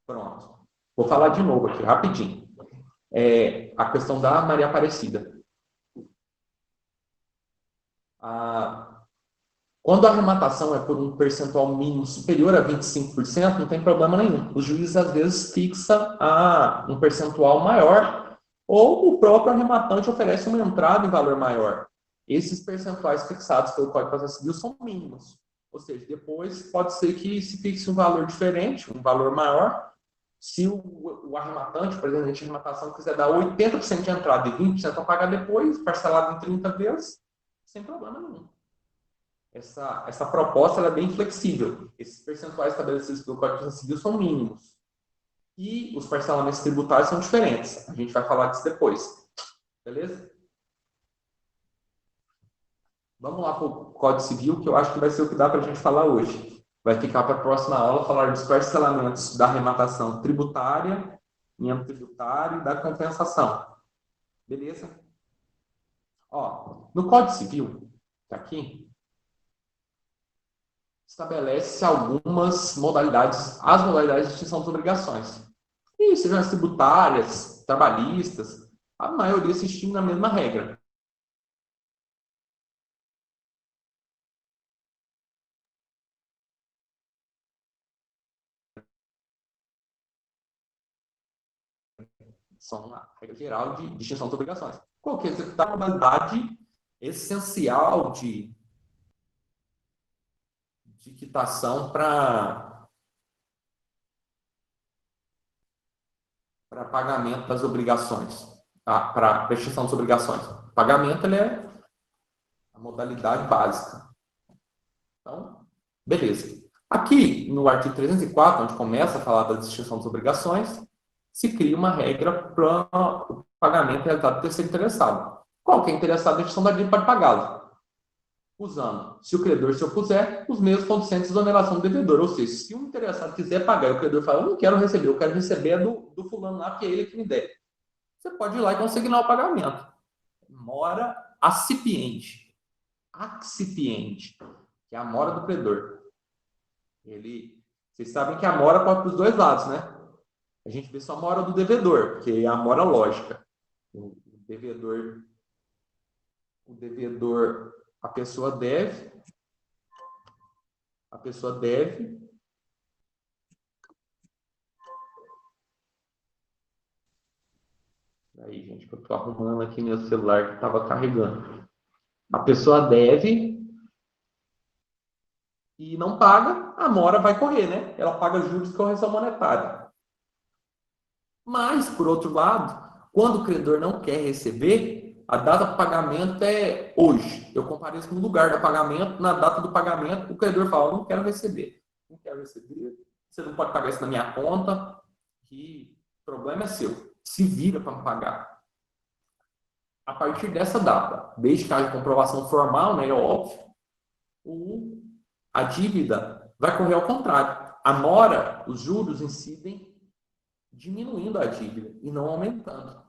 Pronto. Vou falar de novo aqui, rapidinho. A questão da Maria Aparecida. Quando a arrematação é por um percentual mínimo superior a 25%, não tem problema nenhum. O juiz, às vezes, fixa um percentual maior, ou o próprio arrematante oferece uma entrada em valor maior. Esses percentuais fixados pelo Código de Processo Civil são mínimos. Ou seja, depois pode ser que se fixe um valor diferente, um valor maior. Se o arrematante, o presidente de arrematação, quiser dar 80% de entrada e 20% a pagar depois, parcelado em 30 vezes, sem problema nenhum. Essa proposta é bem flexível. Esses percentuais estabelecidos pelo Código de Processo Civil são mínimos. E os parcelamentos tributários são diferentes. A gente vai falar disso depois. Beleza? Vamos lá para o Código Civil, que eu acho que vai ser o que dá para a gente falar hoje. Vai ficar para a próxima aula falar dos parcelamentos da arrematação tributária, em âmbito tributário e da compensação. Beleza? Ó, no Código Civil, tá aqui, estabelece algumas modalidades, as modalidades de extinção das obrigações. E sejam as tributárias, trabalhistas, a maioria se extingue na mesma regra. São a regra geral de extinção das obrigações. Qualquer executar uma modalidade essencial de quitação para pagamento das obrigações, tá? Para extinção das obrigações. O pagamento ele é a modalidade básica. Então, beleza. Aqui, no artigo 304, onde começa a falar da extinção das obrigações, se cria uma regra para o pagamento realizado do terceiro interessado. Qualquer interessado na extinção da dívida pode pagá-lo, usando, se o credor se opuser, os meios conducentes à exoneração do devedor. Ou seja, se um interessado quiser pagar e o credor fala, eu não quero receber, eu quero receber do fulano lá, porque é ele que me deve. Você pode ir lá e consignar o pagamento. Mora acipiente. Accipiente, que é a mora do credor. Vocês sabem que a mora pode para os dois lados, né? A gente vê só a mora do devedor, porque é a mora lógica. O devedor, a pessoa deve, a pessoa deve. Aí, gente, que eu estou arrumando aqui meu celular que estava carregando. A pessoa deve e não paga, a mora vai correr, né? Ela paga juros de correção monetária. Mas, por outro lado, quando o credor não quer receber, a data do pagamento é hoje. Eu compareço no lugar do pagamento, na data do pagamento, o credor fala, não quero receber. Não quero receber, você não pode pagar isso na minha conta, que o problema é seu. Se vira para me pagar. A partir dessa data, desde que haja comprovação formal, né, é óbvio, a dívida vai correr ao contrário. A mora, os juros incidem diminuindo a dívida e não aumentando.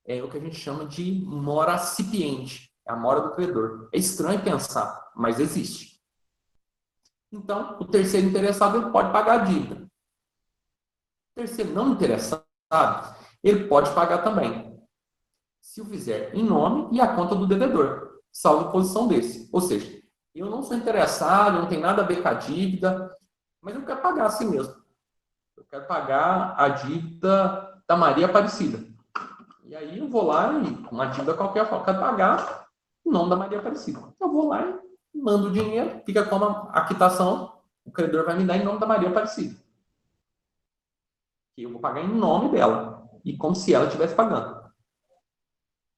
É o que a gente chama de mora cipiente, é a mora do credor. É estranho pensar, mas existe. Então, o terceiro interessado ele pode pagar a dívida. O terceiro não interessado, ele pode pagar também, se o fizer em nome e a conta do devedor, salvo posição desse. Ou seja, eu não sou interessado, não tem nada a ver com a dívida, mas eu quero pagar assim mesmo. Eu quero pagar a dívida da Maria Aparecida. E aí eu vou lá e, uma dívida qualquer, eu quero pagar o nome da Maria Aparecida. Eu vou lá e mando o dinheiro, fica como a quitação, o credor vai me dar em nome da Maria Aparecida. Que eu vou pagar em nome dela, e como se ela estivesse pagando.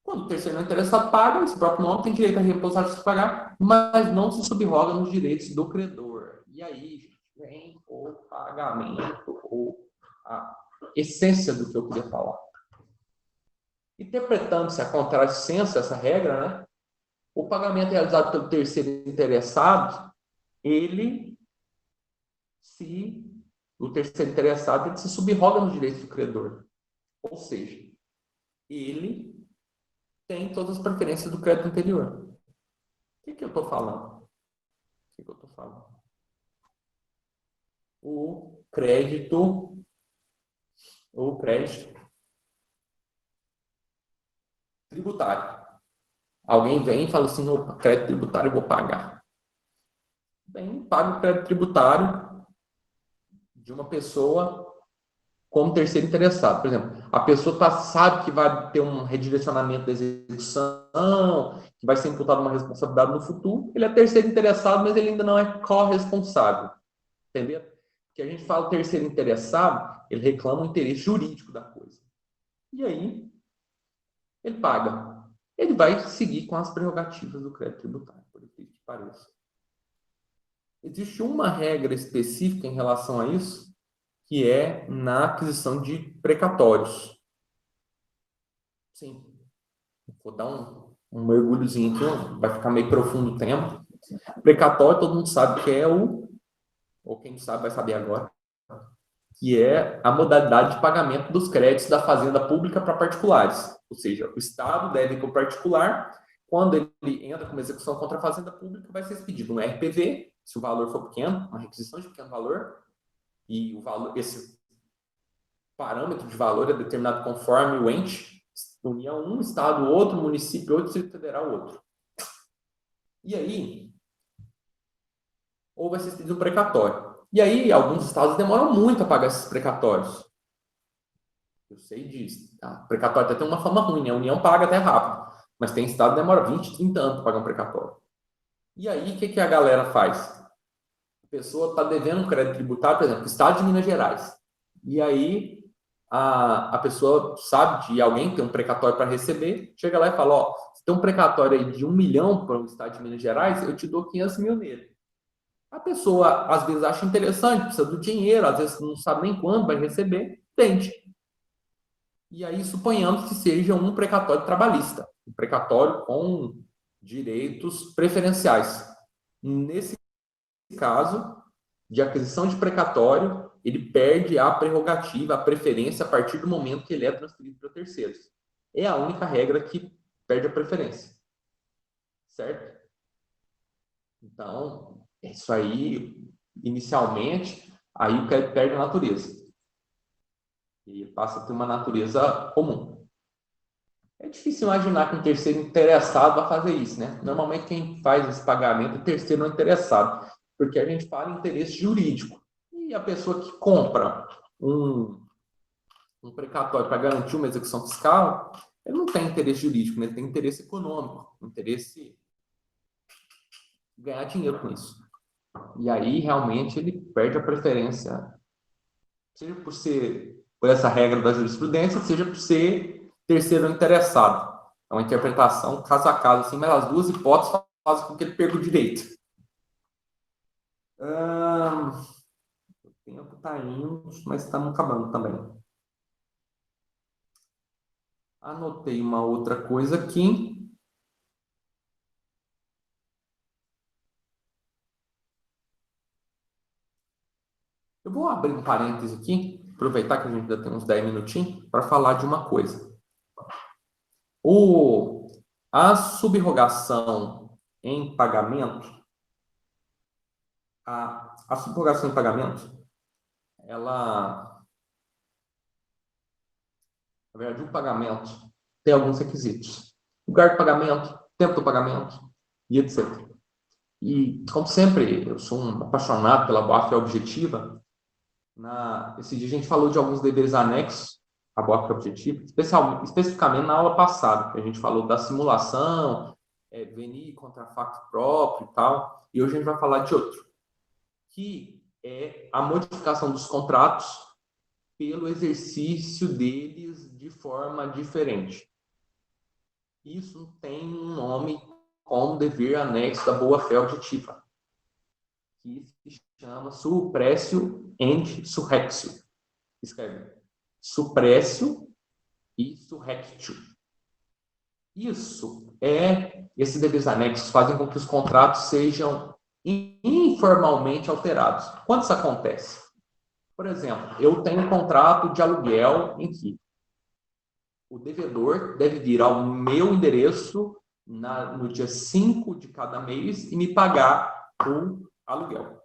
Quando o terceiro interessado paga, esse próprio nome tem direito a repousar se pagar, mas não se subroga nos direitos do credor. E aí, gente, vem o pagamento, ou a essência do que eu queria falar. Interpretando-se a contrassenso essa regra, né? O pagamento realizado pelo terceiro interessado, ele se o terceiro interessado ele se subroga nos direitos do credor. Ou seja, ele tem todas as preferências do crédito anterior. O que eu estou falando? O que eu estou falando? O crédito tributário. Alguém vem e fala assim, o crédito tributário eu vou pagar. Bem, paga o crédito tributário de uma pessoa como terceiro interessado. Por exemplo, a pessoa sabe que vai ter um redirecionamento da execução, que vai ser imputada uma responsabilidade no futuro. Ele é terceiro interessado, mas ele ainda não é corresponsável. Entendeu? Que a gente fala terceiro interessado, ele reclama o interesse jurídico da coisa. E aí, ele paga. Ele vai seguir com as prerrogativas do crédito tributário, por que pareça. Existe uma regra específica em relação a isso, que é na aquisição de precatórios. Sim, vou dar um mergulhozinho aqui, vai ficar meio profundo o tema. Precatório, todo mundo sabe que é ou quem sabe vai saber agora, que é a modalidade de pagamento dos créditos da fazenda pública para particulares. Ou seja, o Estado deve para o particular, quando ele entra com uma execução contra a fazenda pública, vai ser expedido um RPV, se o valor for pequeno, uma requisição de pequeno valor, e o valor, esse parâmetro de valor é determinado conforme o ente, União um, Estado outro, município outro, Distrito Federal outro. E aí, ou vai ser expedido um precatório. E aí, alguns estados demoram muito a pagar esses precatórios. Eu sei disso. Tá? O precatório até tem uma fama ruim, né? A União paga até rápido. Mas tem estado que demora 20, 30 anos para pagar um precatório. E aí, o que a galera faz? A pessoa está devendo um crédito tributário, por exemplo, o estado de Minas Gerais. E aí, a pessoa sabe de alguém que tem um precatório para receber, chega lá e fala, ó, se tem um precatório aí de 1 milhão para o estado de Minas Gerais, eu te dou 500 mil nele. A pessoa, às vezes, acha interessante, precisa do dinheiro, às vezes não sabe nem quando vai receber, vende. E aí suponhamos que seja um precatório trabalhista, um precatório com direitos preferenciais. Nesse caso, de aquisição de precatório, ele perde a prerrogativa, a preferência a partir do momento que ele é transferido para terceiros. É a única regra que perde a preferência. Certo? Então, isso aí, inicialmente, aí o crédito perde a natureza. E passa a ter uma natureza comum. É difícil imaginar que um terceiro interessado vai fazer isso, né? Normalmente quem faz esse pagamento é terceiro não interessado, porque a gente fala em interesse jurídico. E a pessoa que compra um precatório para garantir uma execução fiscal, ele não tem interesse jurídico, né? Ele tem interesse econômico, interesse em ganhar dinheiro com isso. E aí, realmente, ele perde a preferência, seja por essa regra da jurisprudência, seja por ser terceiro interessado. É uma interpretação caso a caso, assim, mas as duas hipóteses fazem com que ele perca o direito. O tempo está indo, mas estamos acabando também. Anotei uma outra coisa aqui. Eu vou abrir um parêntese aqui, aproveitar que a gente ainda tem uns 10 minutinhos, para falar de uma coisa. A subrogação em pagamento, a subrogação em pagamento, ela, na verdade, o pagamento tem alguns requisitos. Lugar de pagamento, tempo do pagamento e etc. E, como sempre, eu sou um apaixonado pela boa-fé objetiva. Esse dia a gente falou de alguns deveres anexos à boa-fé objetiva, especificamente na aula passada, que a gente falou da simulação, venir contra facto próprio e tal, e hoje a gente vai falar de outro, que é a modificação dos contratos pelo exercício deles de forma diferente. Isso tem um nome como dever anexo da boa-fé objetiva, que se chama suppressio and surrectio. Escreve suppressio e surrectio. Esses deveres anexos fazem com que os contratos sejam informalmente alterados. Quando isso acontece? Por exemplo, eu tenho um contrato de aluguel em que o devedor deve vir ao meu endereço no dia 5 de cada mês e me pagar o aluguel.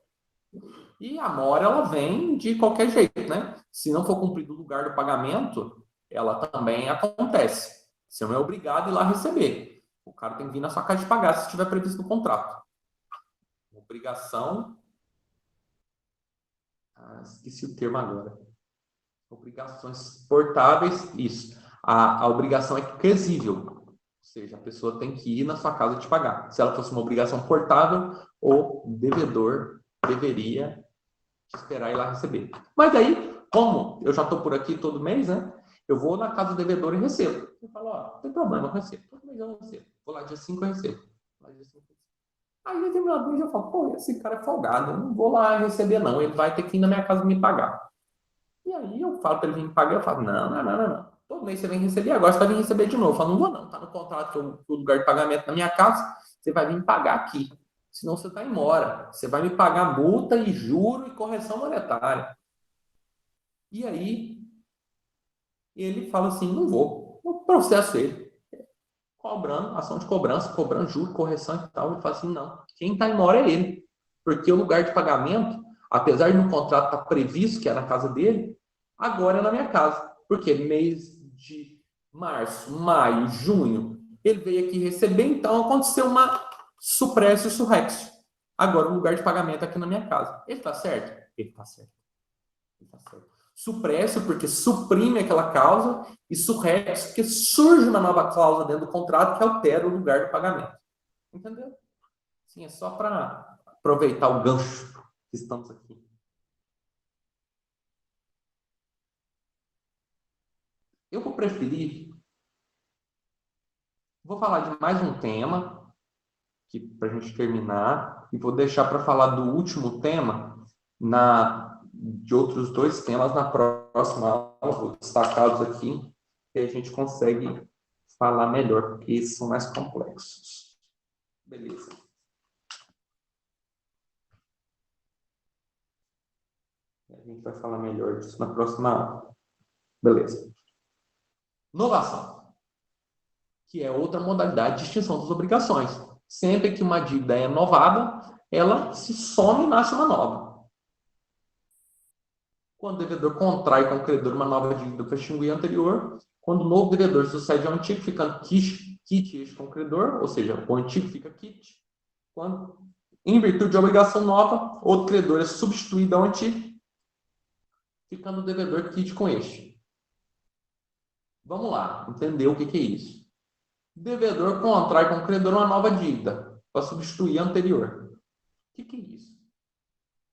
E a mora, ela vem de qualquer jeito, né? Se não for cumprido o lugar do pagamento, ela também acontece. Você não é obrigado a ir lá receber. O cara tem que vir na sua casa de pagar se estiver previsto no contrato. Obrigação. Esqueci o termo agora. Obrigações portáveis, isso. A obrigação é quesível. Ou seja, a pessoa tem que ir na sua casa te pagar. Se ela fosse uma obrigação portável, o devedor deveria esperar ir lá receber. Mas aí, como eu já estou por aqui todo mês, né? Eu vou na casa do devedor e recebo. Eu falo, ó, não tem problema, eu recebo. Todo mês eu recebo. Vou lá dia 5 eu recebo. Aí, no determinado mês, eu falo, pô, esse cara é folgado, eu não vou lá receber, não. Ele vai ter que ir na minha casa me pagar. E aí eu falo para ele vir me pagar, eu falo, não. Todo mês você vem receber, agora você vai vir receber de novo. Eu falo, não vou não, tá no contrato que o lugar de pagamento na minha casa, você vai vir me pagar aqui. Senão você está em mora. Você vai me pagar multa e juro e correção monetária. E aí, ele fala assim, não vou. Eu processo ele. Cobrando, ação de cobrança, cobrando juro, correção e tal. Ele fala assim, não. Quem está em mora é ele. Porque o lugar de pagamento, apesar de no contrato estar previsto que é na casa dele, agora é na minha casa. Porque mês de março, maio, junho, ele veio aqui receber, então aconteceu uma suppressio surrexio. Agora o lugar de pagamento é aqui na minha casa. Ele está certo? Ele está certo. Suppressio porque suprime aquela cláusula e surrexio porque surge uma nova cláusula dentro do contrato que altera o lugar do pagamento. Entendeu? Sim, é só para aproveitar o gancho que estamos aqui. Eu vou preferir. Vou falar de mais um tema para a gente terminar e vou deixar para falar do último tema de outros dois temas na próxima aula, vou destacá-los aqui, que a gente consegue falar melhor, porque esses são mais complexos. Beleza. A gente vai falar melhor disso na próxima aula. Beleza. Novação, que é outra modalidade de extinção das obrigações. Sempre que uma dívida é novada, ela se some e nasce uma nova. quando o devedor contrai com o credor uma nova dívida para extinguir a anterior, quando o novo devedor sucede ao antigo, ficando quite com o credor, ou seja, o antigo fica quite. Quando, em virtude de obrigação nova, outro credor é substituído ao antigo, ficando o devedor quite com este. Vamos lá, entender o que é isso. O devedor contrai com o credor uma nova dívida para substituir a anterior. O que é isso?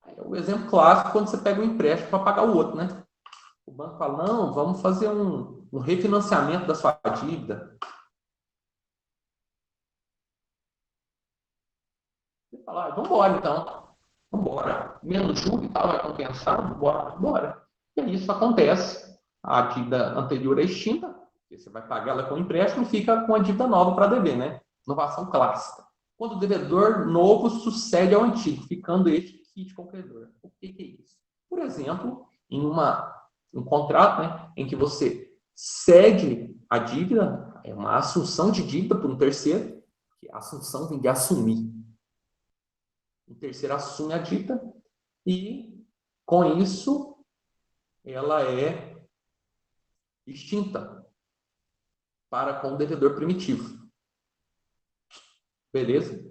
É o exemplo clássico quando você pega um empréstimo para pagar o outro, né? O banco fala, não, vamos fazer um refinanciamento da sua dívida. Você fala, vamos embora então. Vamos embora. Menos juros e tal, vai compensar, vamos embora. E aí isso acontece. A dívida anterior é extinta, você vai pagar ela com empréstimo e fica com a dívida nova para dever, né? Inovação clássica. Quando o devedor novo sucede ao antigo, ficando este quite com o credor. O que é isso? Por exemplo, em um contrato, né, em que você cede a dívida, é uma assunção de dívida por um terceiro, que a assunção vem de assumir. O terceiro assume a dívida e, com isso, ela é extinta para com o devedor primitivo. Beleza?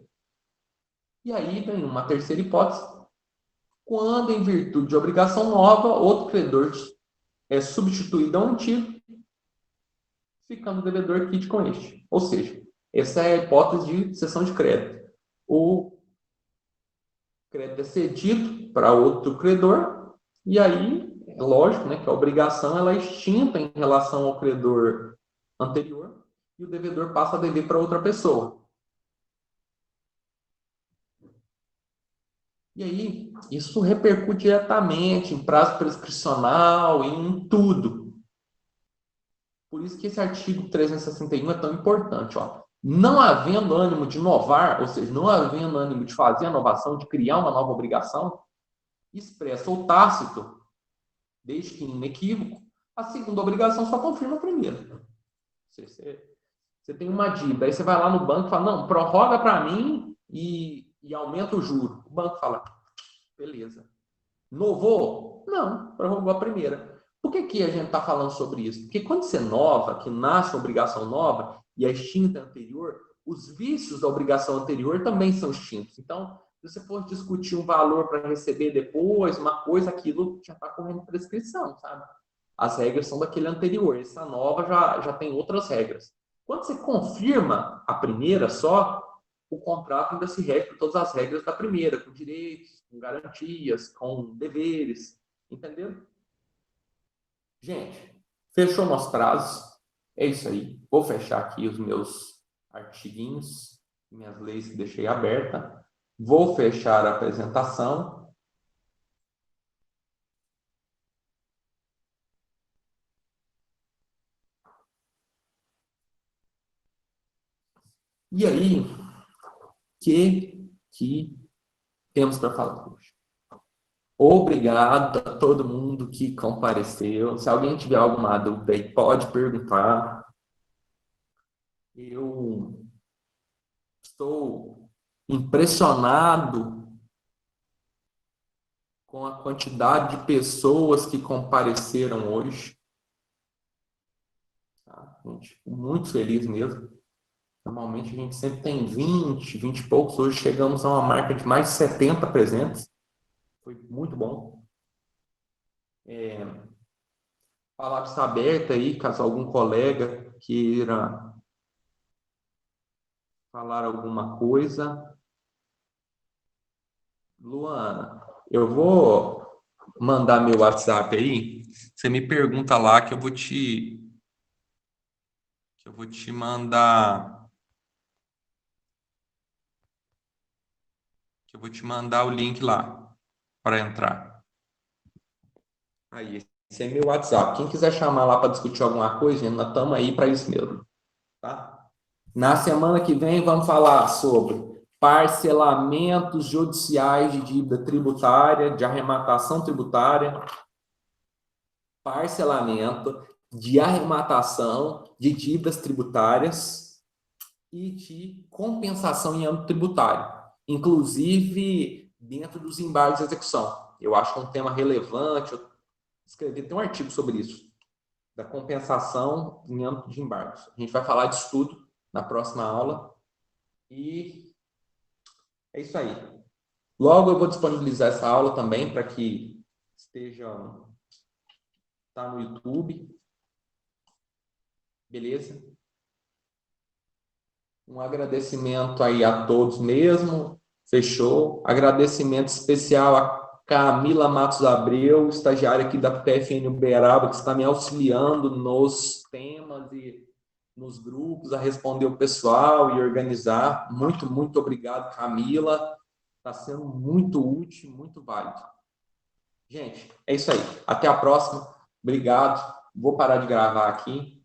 E aí vem uma terceira hipótese. Quando, em virtude de obrigação nova, outro credor é substituído ao antigo, ficando o devedor quite com este. Ou seja, essa é a hipótese de cessão de crédito. O crédito é cedido para outro credor, e aí, é lógico, né, que a obrigação ela é extinta em relação ao credor anterior, e o devedor passa a dever para outra pessoa. E aí, isso repercute diretamente em prazo prescricional, em tudo. Por isso que esse artigo 361 é tão importante. Ó. Não havendo ânimo de inovar, ou seja, não havendo ânimo de fazer a inovação, de criar uma nova obrigação, expresso ou tácito, desde que inequívoco, a segunda obrigação só confirma a primeira. Você tem uma dívida, aí você vai lá no banco e fala, não, prorroga para mim e aumenta o juro. O banco fala, beleza. Novou? Não, prorrogou a primeira. Por que a gente está falando sobre isso? Porque quando você nova, que nasce uma obrigação nova e é extinta a anterior, os vícios da obrigação anterior também são extintos. Então, se você for discutir um valor para receber depois, uma coisa, aquilo já está correndo prescrição, sabe? As regras são daquele anterior. Essa nova já tem outras regras. Quando você confirma a primeira só, o contrato ainda se rege por todas as regras da primeira, com direitos, com garantias, com deveres, entendeu? Gente, fechou nosso prazo. É isso aí. Vou fechar aqui os meus artiguinhos, minhas leis que deixei aberta. Vou fechar a apresentação. E aí, que temos para falar hoje? Obrigado a todo mundo que compareceu. Se alguém tiver alguma dúvida aí, pode perguntar. Eu estou impressionado com a quantidade de pessoas que compareceram hoje. Tá? Gente, muito feliz mesmo. Normalmente a gente sempre tem 20 e poucos. Hoje chegamos a uma marca de mais de 70 presentes. Foi muito bom. Palavra está aberta aí, caso algum colega queira falar alguma coisa. Luana, eu vou mandar meu WhatsApp aí. Você me pergunta lá que eu vou te mandar o link lá para entrar. Aí, esse é meu WhatsApp. Quem quiser chamar lá para discutir alguma coisa, nós estamos aí para isso mesmo, tá? Na semana que vem vamos falar sobre parcelamentos judiciais de dívida tributária, de arrematação tributária, parcelamento de arrematação de dívidas tributárias e de compensação em âmbito tributário, inclusive dentro dos embargos de execução. Eu acho que é um tema relevante, escrever, tem um artigo sobre isso, da compensação em âmbito de embargos. A gente vai falar disso tudo na próxima aula. E é isso aí. Logo eu vou disponibilizar essa aula também para que tá no YouTube. Beleza? Um agradecimento aí a todos mesmo. Fechou. Agradecimento especial a Camila Matos Abreu, estagiária aqui da PFN Uberaba, que está me auxiliando nos temas e nos grupos, a responder o pessoal e organizar. Muito, muito obrigado, Camila. Está sendo muito útil, muito válido. Gente, é isso aí. Até a próxima. Obrigado. Vou parar de gravar aqui.